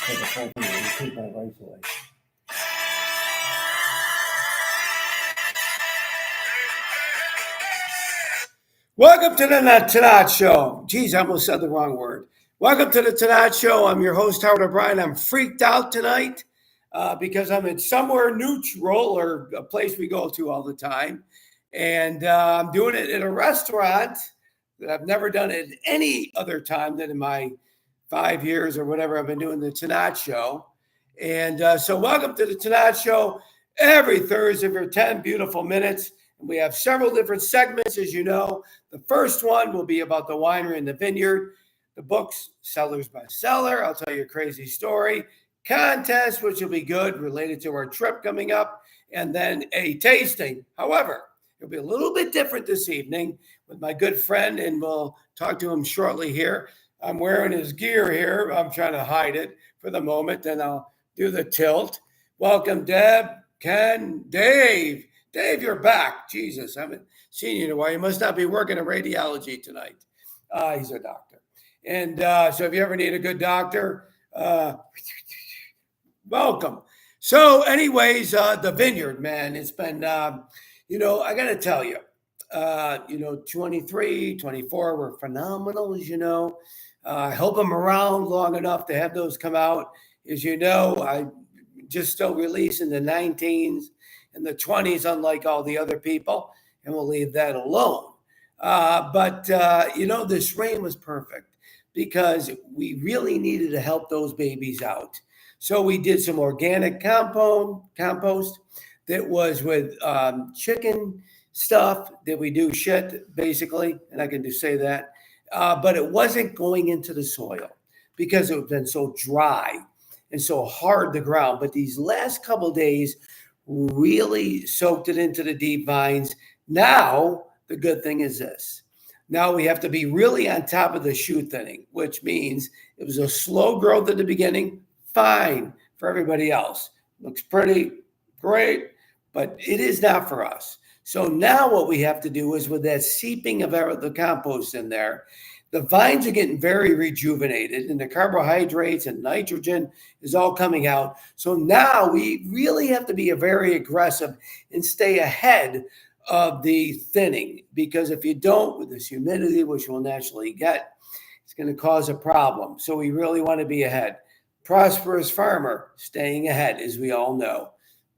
Take a phone and keep my voice away. Welcome to the Tannat Show. Geez, I almost said the wrong word. Welcome to the Tannat Show. I'm your host, Howard O'Brien. I'm freaked out tonight because I'm in somewhere neutral, or a place we go to all the time. And I'm doing it in a restaurant that I've never done it any other time than in my 5 years or whatever I've been doing the Tannat Show. And so welcome to the Tannat Show every Thursday for 10 beautiful minutes. And we have several different segments, as you know. The first one will be about the winery and the vineyard, the books, Sellers by Seller. I'll tell you a crazy story. Contest, which will be good, related to our trip coming up, and then a tasting. However, it'll be a little bit different this evening with my good friend, and we'll talk to him shortly here. I'm wearing his gear here. I'm trying to hide it for the moment, and I'll do the tilt. Welcome, Deb, Ken, Dave. Dave, you're back. Jesus, I haven't seen you in a while. You must not be working in radiology tonight. He's a doctor. And so if you ever need a good doctor, welcome. So anyways, the vineyard, man, it's been, I got to tell you, 23, 24 were phenomenal, as you know. I help them around long enough to have those come out. As you know, I just still releasing the 19s and the 20s, unlike all the other people, and we'll leave that alone. But this rain was perfect because we really needed to help those babies out. So we did some organic compost that was with chicken stuff that we do shit, basically, and I can just say that. But it wasn't going into the soil because it had been so dry and so hard, the ground. But these last couple of days really soaked it into the deep vines. Now, the good thing is this. Now we have to be really on top of the shoot thinning, which means it was a slow growth at the beginning. Fine for everybody else. Looks pretty, great, but it is not for us. So now what we have to do is, with that seeping of the compost in there, the vines are getting very rejuvenated, and the carbohydrates and nitrogen is all coming out. So now we really have to be very aggressive and stay ahead of the thinning, because if you don't, with this humidity, which we'll naturally get, it's going to cause a problem. So we really want to be ahead. Prosperous farmer, staying ahead, as we all know.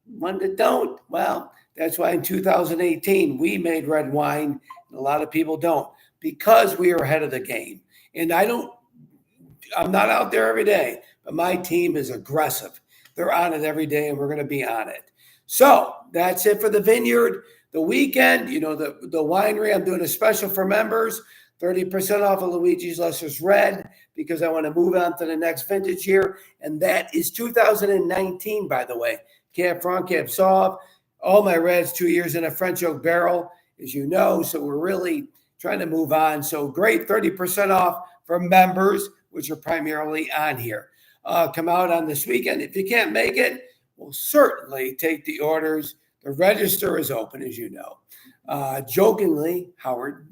One that don't, well, that's why in 2018 we made red wine, and a lot of people don't, because we are ahead of the game. And I'm not out there every day, but my team is aggressive. They're on it every day, and we're going to be on it. So that's it for the vineyard. The weekend, the winery, I'm doing a special for members, 30% off of Luigi's Lester's Red, because I want to move on to the next vintage year. And that is 2019, by the way. Cab Franc, Cab Sauv, all my reds, 2 years in a French oak barrel, as you know. So we're really trying to move on. So great, 30% off for members, which are primarily on here. Come out on this weekend. If you can't make it, we'll certainly take the orders. The register is open, as you know. Jokingly, Howard.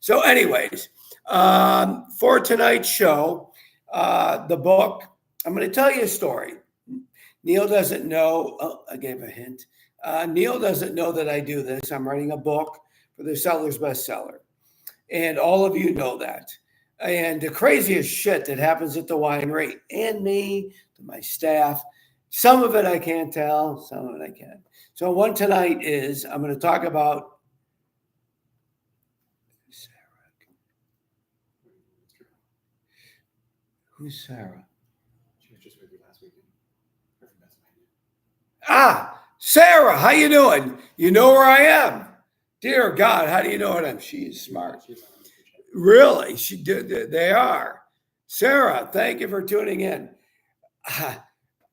So anyways, for tonight's show, the book, I'm going to tell you a story. Neil doesn't know. Oh, I gave a hint. Neil doesn't know that I do this. I'm writing a book for the Sellers bestseller. And all of you know that. And the craziest shit that happens at the winery, and me, to my staff, some of it I can't tell, some of it I can. So one tonight is, I'm going to talk about Sarah. Who's Sarah? She was just with you last weekend. Her from Pennsylvania. Sarah, how you doing? You know where I am. Dear God, how do you know what I'm? She's smart. Really? She did. They are. Sarah, thank you for tuning in.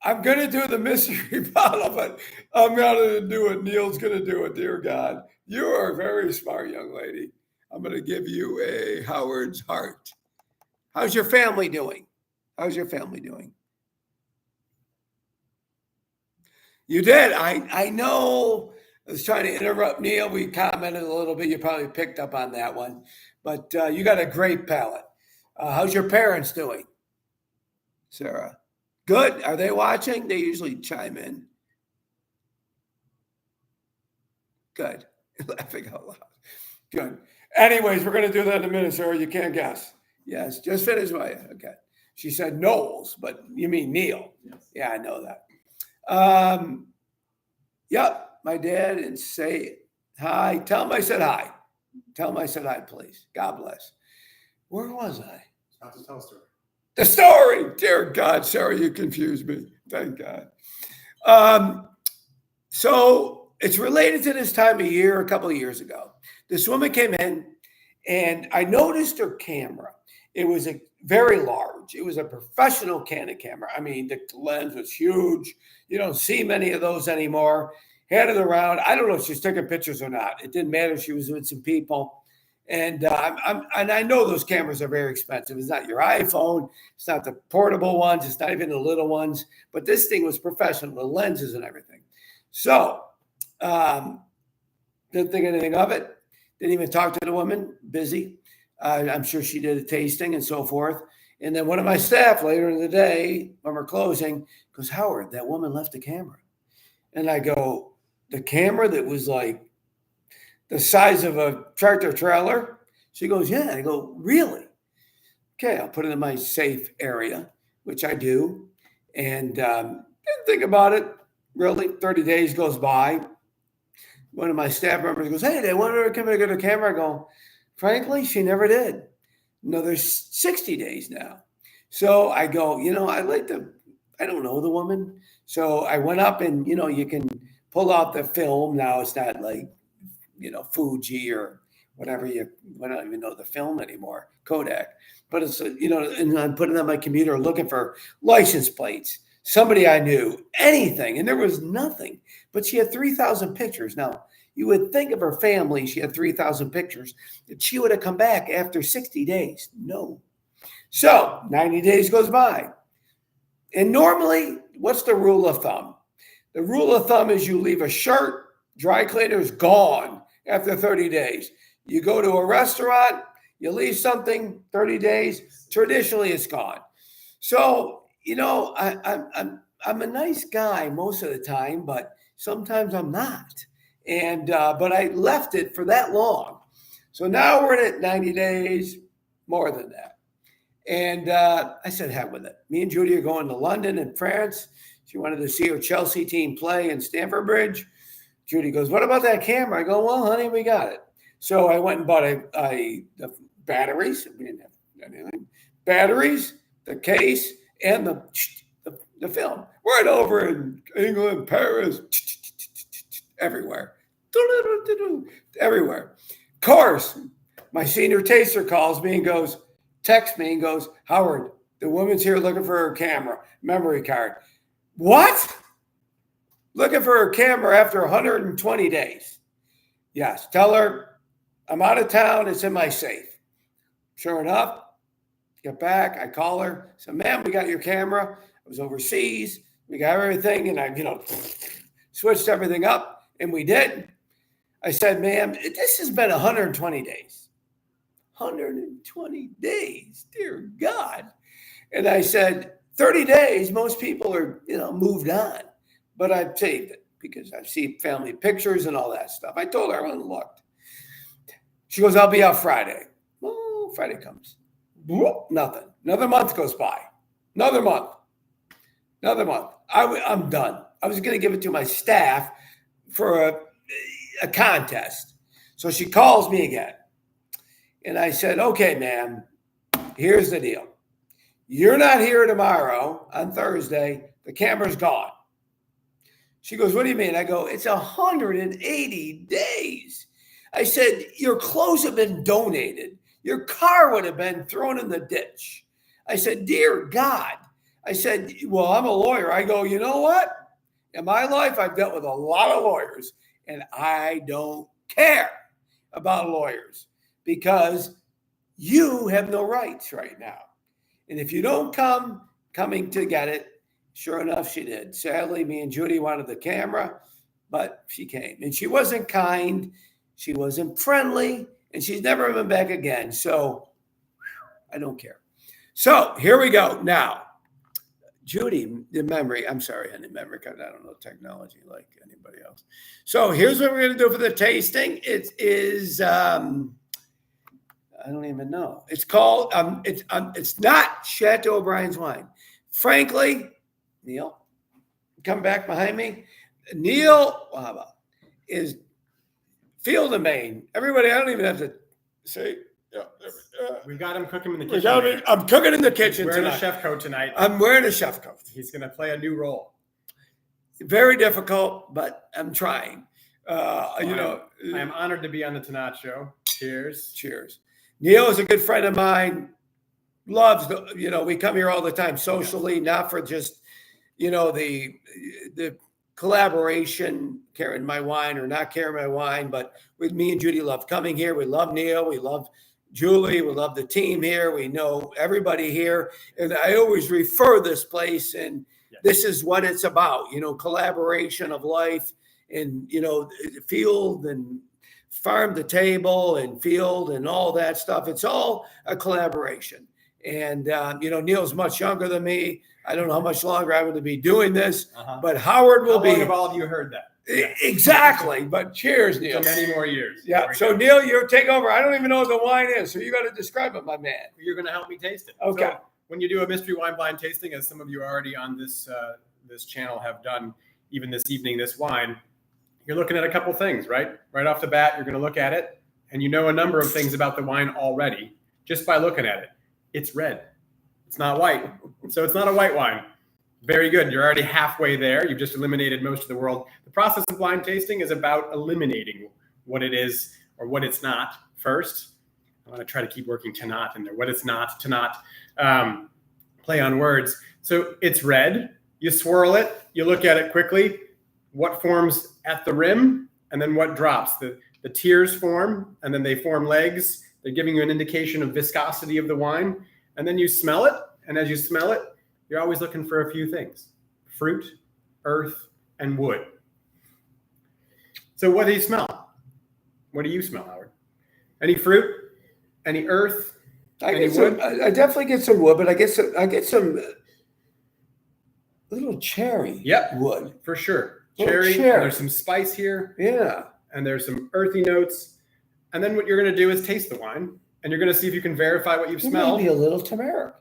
I'm going to do the mystery bottle, but I'm going to do it. Neil's going to do it. Dear God, you are a very smart young lady. I'm going to give you a Howard's heart. How's your family doing? How's your family doing? You did. I know. I was trying to interrupt Neil. We commented a little bit. You probably picked up on that one. But you got a great palate. How's your parents doing? Sarah. Good. Are they watching? They usually chime in. Good. Laughing out loud. Good. Anyways, we're going to do that in a minute, Sarah. You can't guess. Yes, just finish my. Okay. She said Knowles, but you mean Neil. Yes. Yeah, I know that. Yep, my dad, and say hi. Tell him I said hi. Tell him I said hi, please. God bless. Where was I? About to tell a story. The story. Dear God, Sarah, you confused me. Thank God. So it's related to this time of year, a couple of years ago. This woman came in, and I noticed her camera. It was a very large. It was a professional Canon camera. I mean, the lens was huge. You don't see many of those anymore. Had it around. I don't know if she's taking pictures or not. It didn't matter. She was with some people. And I know those cameras are very expensive. It's not your iPhone. It's not the portable ones. It's not even the little ones. But this thing was professional, the lenses and everything. So didn't think anything of it. Didn't even talk to the woman. Busy. I'm sure she did a tasting and so forth. And then one of my staff later in the day, when we're closing, goes, Howard, that woman left the camera. And I go, the camera that was like the size of a tractor trailer? She goes, yeah. I go, really? Okay, I'll put it in my safe area, which I do. And didn't think about it, really. 30 days goes by. One of my staff members goes, hey, they wanted her to come and get a camera. I go, frankly, she never did. Another 60 days now. So I go, I don't know the woman. So I went up and, you can pull out the film. Now it's not like, Fuji or whatever I don't even know the film anymore, Kodak. But it's, and I'm putting on my computer looking for license plates, somebody I knew, anything. And there was nothing. But she had 3,000 pictures. Now, you would think of her family, she had 3,000 pictures, that she would have come back after 60 days. No. So 90 days goes by. And normally, what's the rule of thumb? The rule of thumb is you leave a shirt, dry cleaner's gone after 30 days. You go to a restaurant, you leave something 30 days, traditionally it's gone. So, I'm a nice guy most of the time, but sometimes I'm not. And but I left it for that long. So now we're at 90 days, more than that. And I said, heck with it. Me and Judy are going to London and France. She wanted to see her Chelsea team play in Stamford Bridge. Judy goes, what about that camera? I go, well, honey, we got it. So I went and bought the batteries. We didn't have anything. Batteries, the case, and the film. Right over in England, Paris, everywhere. Everywhere. Of course, my senior taster calls me and goes, texts me and goes, Howard, the woman's here looking for her camera, memory card. What? Looking for her camera after 120 days. Yes, tell her I'm out of town. It's in my safe. Sure enough, get back. I call her. Said, ma'am, we got your camera. I was overseas. We got everything. And I, switched everything up. And we did. I said, ma'am, this has been 120 days. 120 days. Dear God. And I said, 30 days, most people are, moved on. But I've saved it because I've seen family pictures and all that stuff. I told her I went and looked. She goes, I'll be out Friday. Well, Friday comes. Nothing. Another month goes by. Another month. I'm done. I was going to give it to my staff for a contest. So she calls me again. And I said, okay, ma'am, here's the deal. You're not here tomorrow on Thursday. The camera's gone. She goes, what do you mean? I go, it's 180 days. I said, your clothes have been donated. Your car would have been thrown in the ditch. I said, dear God. I said, well, I'm a lawyer. I go, you know what? In my life, I've dealt with a lot of lawyers, and I don't care about lawyers because you have no rights right now. And if you don't coming to get it, sure enough, she did. Sadly, me and Judy wanted the camera, but she came. And she wasn't kind. She wasn't friendly. And she's never been back again. So I don't care. So here we go. Now, Judy, the memory. I'm sorry, honey, memory card. I don't know technology like anybody else. So here's what we're going to do for the tasting. It is, I don't even know. It's called, it's not Chateau O'Brien's wine. Frankly, Neil, come back behind me. Neil Waba is Field of Maine. Everybody, I don't even have to say. We got him cooking in the We kitchen. got it. I'm cooking in the kitchen He's wearing tonight. a chef coat tonight. I'm wearing a chef coat. He's going to play a new role. Very difficult, but I'm trying. I am honored to be on the Tannat show. Cheers. Cheers. Neil is a good friend of mine. Loves we come here all the time socially, not for just, the collaboration, carrying my wine or not carrying my wine, but with me and Judy love coming here. We love Neil. We love Julie. We love the team here. We know everybody here. And I always refer this place, and this is what it's about, collaboration of life and, field and farm to table and field and all that stuff. It's all a collaboration. And, Neil's much younger than me. I don't know how much longer I'm going to be doing this, but Howard will be. How long have all of you heard that? Exactly. But cheers, Neil. For many more years. Yeah. So, Neil, you take over. I don't even know what the wine is, so you got to describe it, my man. You're going to help me taste it. Okay. So when you do a mystery wine blind tasting, as some of you already on this channel have done, even this evening, this wine, you're looking at a couple things, right? Right off the bat, you're going to look at it, and you know a number of things about the wine already just by looking at it. It's red. It's not white. So it's not a white wine. Very good. You're already halfway there. You've just eliminated most of the world. The process of blind tasting is about eliminating what it is or what it's not first. I want to try to keep working Tannat in there. What it's not, Tannat, play on words. So it's red. You swirl it. You look at it quickly. What forms at the rim and then what drops. The tears form and then they form legs. They're giving you an indication of viscosity of the wine. And then you smell it. And as you smell it, you're always looking for a few things: fruit, earth, and wood. So what do you smell? What do you smell, Howard? Any fruit? Any earth? Any wood? I definitely get some wood, but I get some little cherry wood. For sure. Cherry. And there's some spice here. Yeah. And there's some earthy notes. And then what you're going to do is taste the wine, and you're going to see if you can verify what you've smelled. Maybe a little turmeric.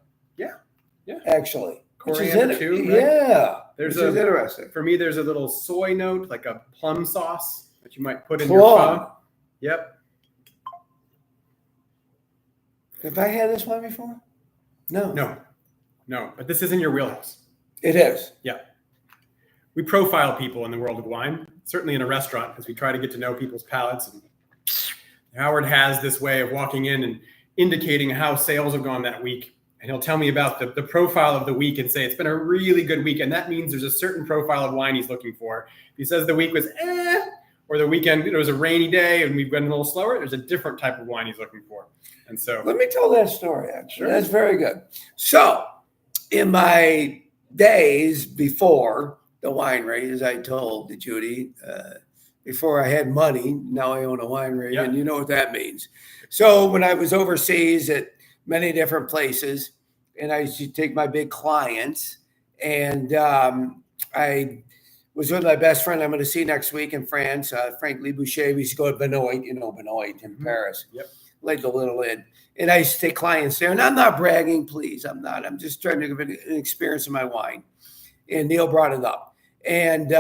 Yeah. Actually. Coriander too, right? Yeah. Which is interesting. For me, there's a little soy note, like a plum sauce that you might put in your pho. Yep. Have I had this wine before? No. But this is in your wheelhouse. It is. Yeah. We profile people in the world of wine, certainly in a restaurant, as we try to get to know people's palates. And Howard has this way of walking in and indicating how sales have gone that week. And he'll tell me about the profile of the week and say, it's been a really good week. And that means there's a certain profile of wine he's looking for. If he says the week was or the weekend, it was a rainy day and we've been a little slower, there's a different type of wine he's looking for. And so let me tell that story, actually. Sure. That's very good. So in my days before the winery, as I told Judy, before I had money, now I own a winery, and you know what that means. So when I was overseas at many different places, and I used to take my big clients, and I was with my best friend I'm going to see next week in France, Frank Liboucher. We used to go to Benoit, Benoit in Paris, like the Little Inn. And I used to take clients there, and I'm not bragging, please. I'm not. I'm just trying to give an experience of my wine. And Neil brought it up. And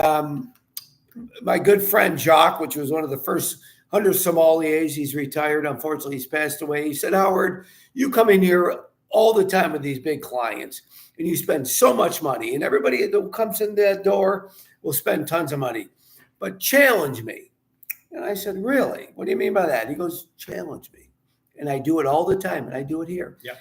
my good friend Jacques, which was one of the first 100 sommeliers, he's retired. Unfortunately, he's passed away. He said, Howard, you come in here all the time with these big clients, and you spend so much money. And everybody that comes in that door will spend tons of money. But challenge me. And I said, really? What do you mean by that? He goes, challenge me. And I do it all the time, and I do it here. Yeah.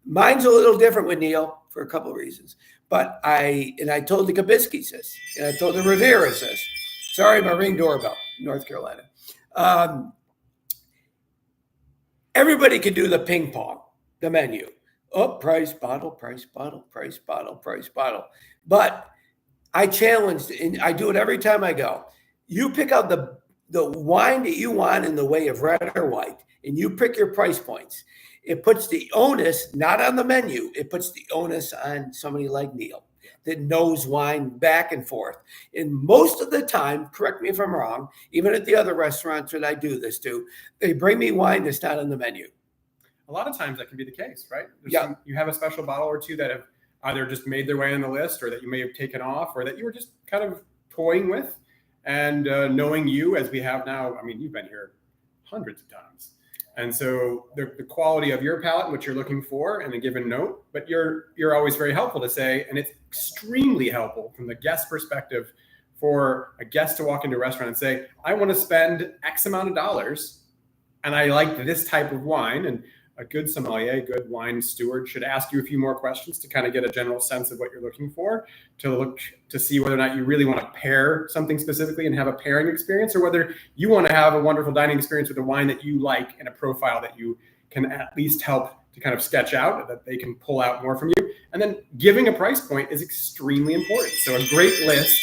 Mine's a little different with Neil for a couple of reasons. But I told the Kabiskis this, and I told the Riveras this. Sorry, my Ring doorbell, North Carolina. Everybody can do the ping pong, the menu. Oh, price, bottle, price, bottle, price, bottle, price, bottle. But I challenged, and I do it every time I go. You pick out the wine that you want in the way of red or white, and you pick your price points. It puts the onus not on the menu. It puts the onus on somebody like Neil that knows wine back and forth. And most of the time, correct me if I'm wrong, even at the other restaurants that I do this to, they bring me wine that's not on the menu. A lot of times that can be the case, right? Yeah. You have a special bottle or two that have either just made their way on the list, or that you may have taken off, or that you were just kind of toying with. And knowing you as we have now, I mean, you've been here hundreds of times. And so the quality of your palate, what you're looking for in a given note, but you're always very helpful to say, and it's extremely helpful from the guest perspective for a guest to walk into a restaurant and say, I want to spend X amount of dollars and I like this type of wine. And a good sommelier, a good wine steward should ask you a few more questions to kind of get a general sense of what you're looking for, to see whether or not you really want to pair something specifically and have a pairing experience, or whether you want to have a wonderful dining experience with a wine that you like and a profile that you can at least help to kind of sketch out, that they can pull out more from you. And then giving a price point is extremely important. So a great list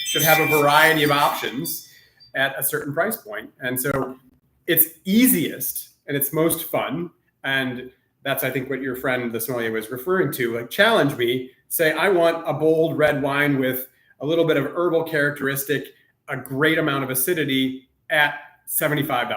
should have a variety of options at a certain price point. And so it's easiest and it's most fun. And that's, I think, what your friend, the sommelier, was referring to. Like, challenge me, say, I want a bold red wine with a little bit of herbal characteristic, a great amount of acidity at $75.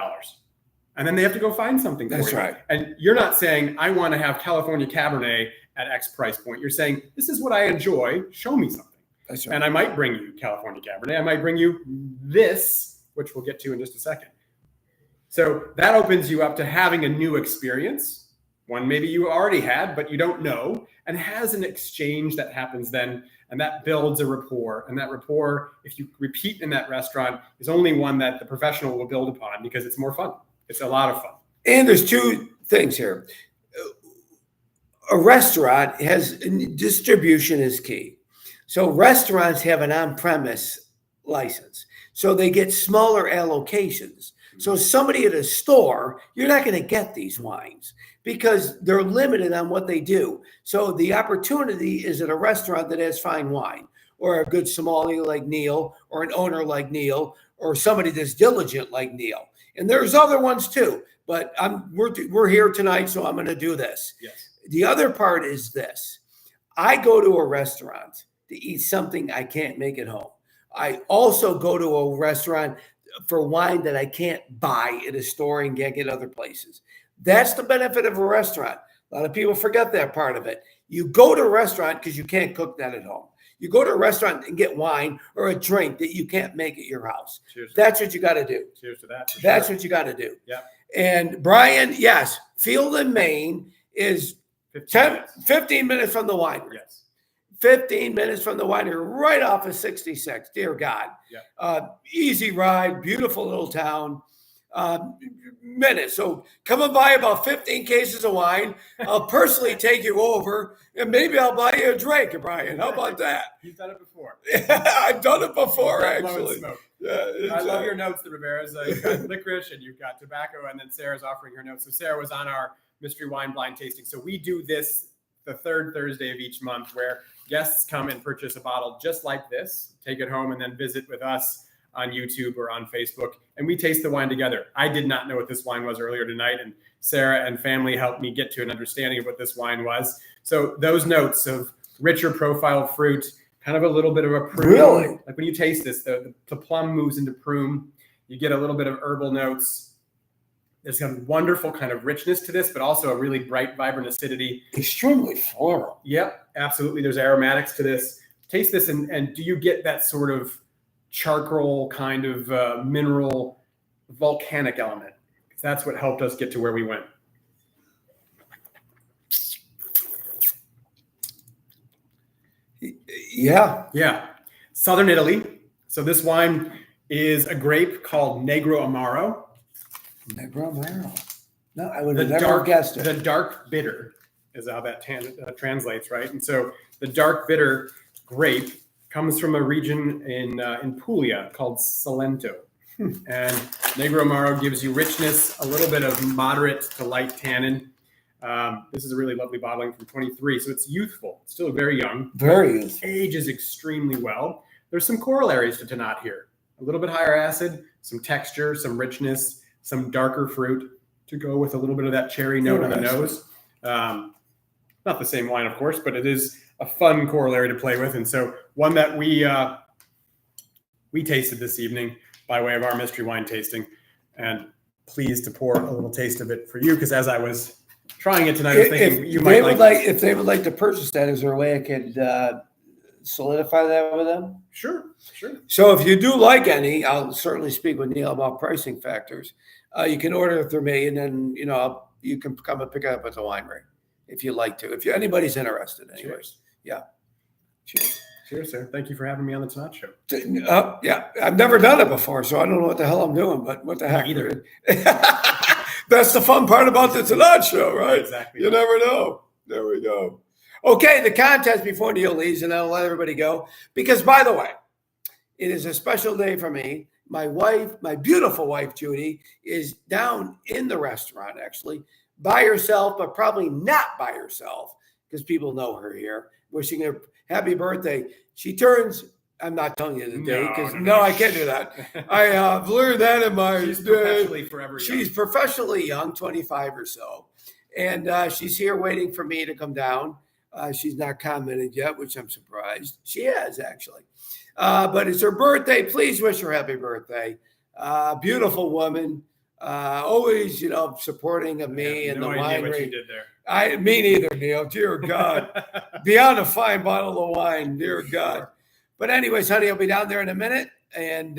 And then they have to go find something for you. That's right. And you're not saying, I want to have California Cabernet at X price point. You're saying, this is what I enjoy. Show me something. That's right. And I might bring you California Cabernet. I might bring you this, which we'll get to in just a second. So that opens you up to having a new experience, one maybe you already had, but you don't know, and has an exchange that happens then, and that builds a rapport. And that rapport, if you repeat in that restaurant, is only one that the professional will build upon, because it's more fun. It's a lot of fun. And there's two things here. A restaurant has distribution is key. So restaurants have an on-premise license, so they get smaller allocations. So somebody at a store, you're not going to get these wines because they're limited on what they do. So the opportunity is at a restaurant that has fine wine, or a good sommelier like Neil, or an owner like Neil, or somebody that's diligent like Neil. And there's other ones too, but we're here tonight, so I'm going to do this. Yes. The other part is this. I go to a restaurant to eat something I can't make at home. I also go to a restaurant for wine that I can't buy at a store and can't get other places. That's the benefit of a restaurant. A lot of people forget that part of it. You go to a restaurant because you can't cook that at home. You go to a restaurant and get wine or a drink that you can't make at your house. That's what you got to do. Cheers to that. That's what you got to do. Yeah. And Brian, yes, Field and Maine is 15 minutes from the winery. Yes. 15 minutes from the winery, right off of 66. Dear God. Yeah. Easy ride, beautiful little town. Minutes. So come and buy about 15 cases of wine. I'll personally take you over, and maybe I'll buy you a drink, Brian. How about that? You've done it before. I've done it before, actually. Yeah, I love your notes, the Riveras. You've got licorice and you've got tobacco, and then Sarah's offering her notes. So Sarah was on our mystery wine blind tasting. So we do this the third Thursday of each month, where guests come and purchase a bottle just like this, take it home, and then visit with us on YouTube or on Facebook, and we taste the wine together. I did not know what this wine was earlier tonight, and Sarah and family helped me get to an understanding of what this wine was. So those notes of richer profile fruit, kind of a little bit of a prune. Really? Like when you taste this, the plum moves into prune. You get a little bit of herbal notes. There's a wonderful kind of richness to this, but also a really bright, vibrant acidity. Extremely floral. Yep, absolutely. There's aromatics to this. Taste this, and do you get that sort of charcoal kind of mineral volcanic element? That's what helped us get to where we went. Yeah. Southern Italy. So this wine is a grape called Negro Amaro. No, I would have never guessed it. The dark bitter is how that translates, right? And so the dark bitter grape comes from a region in Puglia called Salento. And Negro Amaro gives you richness, a little bit of moderate to light tannin. This is a really lovely bottling from 23, so it's youthful. It's still very young. Very youthful. Ages extremely well. There's some corollaries to Tannat here. A little bit higher acid, some texture, some richness, some darker fruit to go with a little bit of that cherry note on the nose. Not the same wine, of course, but it is a fun corollary to play with. And so one that we tasted this evening by way of our mystery wine tasting, and pleased to pour a little taste of it for you, because as I was trying it tonight, I was thinking you might if they would like to purchase that, is there a way I could solidify that with them? Sure. So if you do like any, I'll certainly speak with Neil about pricing factors. You can order it through me, and then you can come and pick it up at the winery if you'd like to. If anybody's interested, anyways. Cheers. Yeah. Cheers. Cheers, sir. Thank you for having me on the Tannat Show. Yeah, I've never done it before, so I don't know what the hell I'm doing, but what the heck. Either. That's the fun part about the Tannat Show, right? Exactly. You never know. There we go. Okay, the contest before Neil leaves, and I'll let everybody go. Because, by the way, it is a special day for me. My wife, my beautiful wife, Judy, is down in the restaurant, actually, by herself, but probably not by herself, because people know her here. Wishing her happy birthday. She turns, I'm not telling you the date, because no, I can't do that. I've learned that in my She's professionally forever young. She's professionally young, 25 or so. And she's here waiting for me to come down. She's not commented yet, which I'm surprised. She has, actually. But it's her birthday. Please wish her happy birthday. Beautiful woman. Always, supporting of me and the winery. What you did there. Me neither, Neil. Dear God. Beyond a fine bottle of wine. Dear God. But anyways, honey, I'll be down there in a minute. And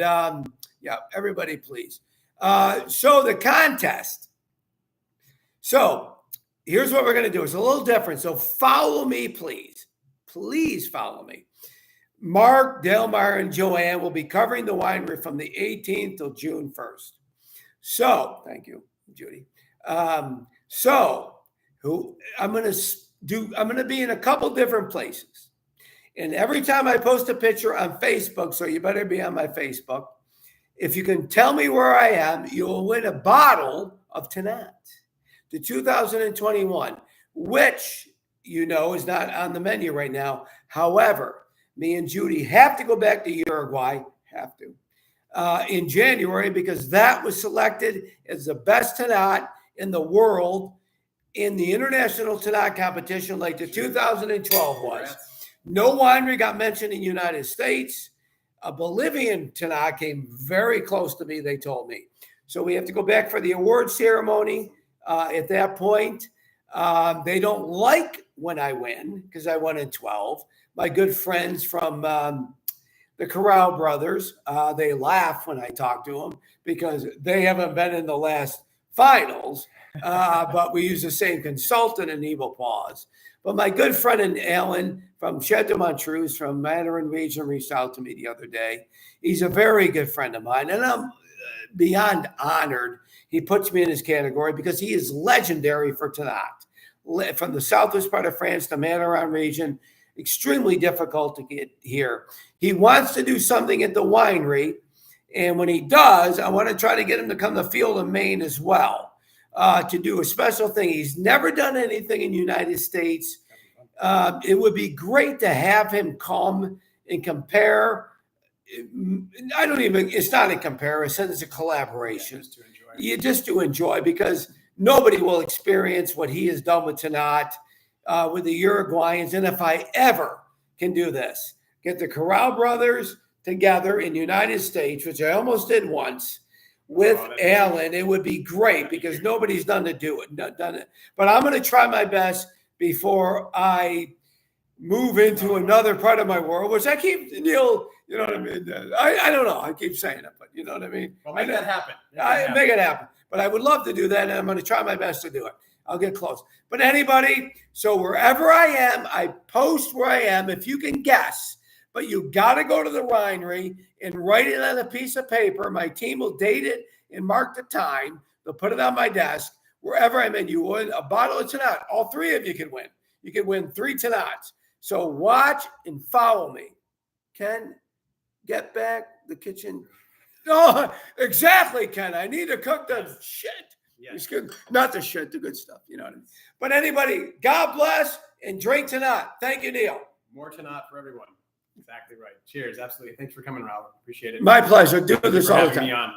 everybody, please. So the contest. So here's what we're going to do. It's a little different. So follow me, please. Please follow me. Mark, Delmar, and Joanne will be covering the winery from the 18th till June 1st. So, thank you, Judy. I'm going to be in a couple different places. And every time I post a picture on Facebook, so you better be on my Facebook, if you can tell me where I am, you will win a bottle of Tannat, the 2021, which, is not on the menu right now. However, me and Judy have to go back to Uruguay, in January, because that was selected as the best Tannat in the world in the international Tannat competition like the 2012 was. No winery got mentioned in the United States. A Bolivian Tannat came very close to me, they told me. So we have to go back for the award ceremony at that point. They don't like when I win, because I won in 12. My good friends from the Corral brothers, they laugh when I talk to them because they haven't been in the last finals, but we use the same consultant in Evil Paws. But my good friend in Alan from Chet de Montreux from Mandarin region reached out to me the other day. He's a very good friend of mine, and I'm beyond honored he puts me in his category because he is legendary for Tannat. From the southwest part of France, the Mandarin region, extremely difficult to get here. He wants to do something at the winery, and when he does, I want to try to get him to come to Field of Maine as well to do a special thing. He's never done anything in the United States. It would be great to have him come and compare. It's not a comparison, it's a collaboration. Just to enjoy, because nobody will experience what he has done with Tannat, with the Uruguayans. And if I ever can do this, get the Corral brothers together in the United States, which I almost did once with Alan, it would be great because nobody's done it. But I'm going to try my best before I move into another part of my world, which I keep, Neil, you know what I mean? I don't know. I keep saying it, but you know what I mean? Well, make that happen. Make it happen. But I would love to do that, and I'm going to try my best to do it. I'll get close. But anybody, so wherever I am, I post where I am, if you can guess. But you got to go to the winery and write it on a piece of paper. My team will date it and mark the time. They'll put it on my desk. Wherever I'm in, you win a bottle of Tannat. All three of you can win. You can win 3 Tannats. So watch and follow me. Ken, get back the kitchen. Oh, exactly, Ken. I need to cook the shit. Yes. Not the shit, the good stuff. You know what I mean? But anybody, God bless and drink Tannat. Thank you, Neil. More Tannat for everyone. Exactly right. Cheers. Absolutely. Thanks for coming, Robert. Appreciate it. My pleasure. Do this all the time. Me on.